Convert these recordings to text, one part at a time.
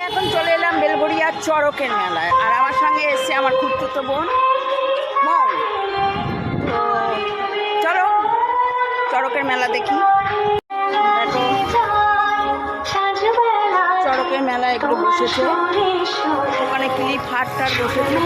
এখন চলে এলাম বেলঘড়িয়ার চড়কের মেলায়, আর আমার সঙ্গে এসছে আমার খুড়তুতো বোন মৌ। তো চলো চড়কের মেলা দেখি। দেখো চড়কের মেলা একটু বসেছে, ওখানে ক্লিপ হাট টাট বসেছে।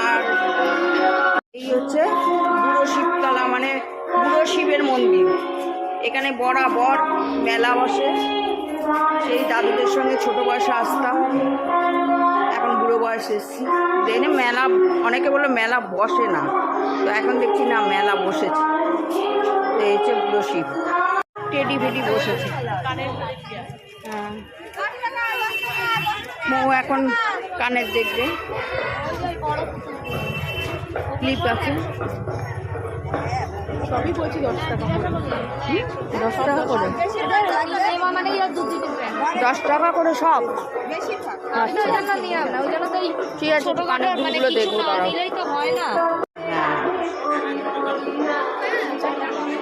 আর বুড়ো শিবতলা মানে বুড়ো শিবের মন্দির, এখানে বরাবর মেলা বসে। সেই দাদুদের সঙ্গে ছোটো বয়সে আসতাম, এখন বুড়ো বয়সে এসেছি। দেখে মেলা, অনেকে বললো মেলা বসে না, তো এখন দেখছি না মেলা বসেছে। তো এই হচ্ছে বুড়ো শিব, টেডি ফেডি বসেছে। হ্যাঁ, মৌ এখন কানের দেখবে, ক্লিপ আছে। সবই বলছি 10 টাকা করে। 10 টাকা করে, 10 টাকা করে সব। আচ্ছা ঠিক আছে, কানের দুধগুলো দেখবো।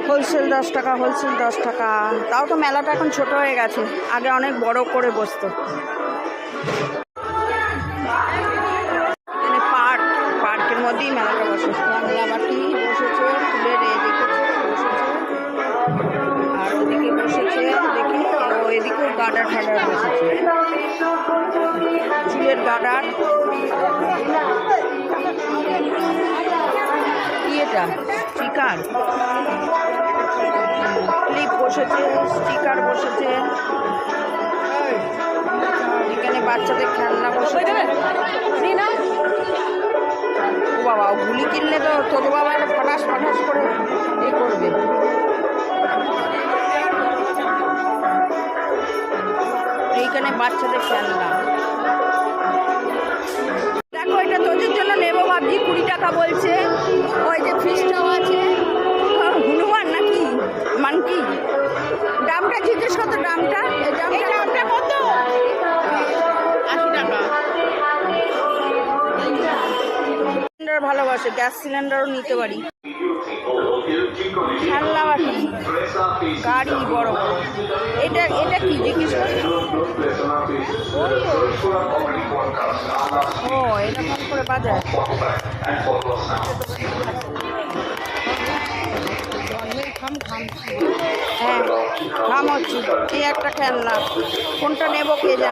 হোলসেল 10 টাকা, হোলসেল 10 টাকা। তাও তো মেলাটা এখন ছোট হয়ে গেছে, আগে অনেক বড় করে বসতো। এখানে পার্কের মধ্যেই মেলাটা বসে। বাংলাবাটি বসেছে, ফুলের দেখেছে বসেছে, আর ওদিকে বসেছে দেখি, ওইদিকেও গার্ডার ঠাডার বসেছে, চুলের গার্ডার। কি এটা? স্টিকার, ক্লিপ বসেছে, স্টিকার বসেছে। এখানে বাচ্চাদের খেলনা বসেছে। ও বাবা, গুলি কিনলে তো তোর বাবা ফটাস ফটাস করে এ করবে। এইখানে বাচ্চাদের খেলনা। দেখো, এটা তোদের জন্য নেবো ভাবছি, 20 টাকা বলছে। ওই যে ফিসটাও আছে, হনুমান নাকি মানকি। দামটা জিজ্ঞেস কত? দামটা দামটা কত? 80 টাকা। সিলিন্ডার ভালোবাসে, গ্যাস সিলিন্ডারও নিতে পারি। খেলনা বাটি, গাড়ি বড় বড়। এটা কি জিজ্ঞেস করি? ও, এটা কম করে বাজায়। হ্যাঁ, খাম হচ্ছে। এই একটা খেলনা, কোনটা নেবো কে জানে।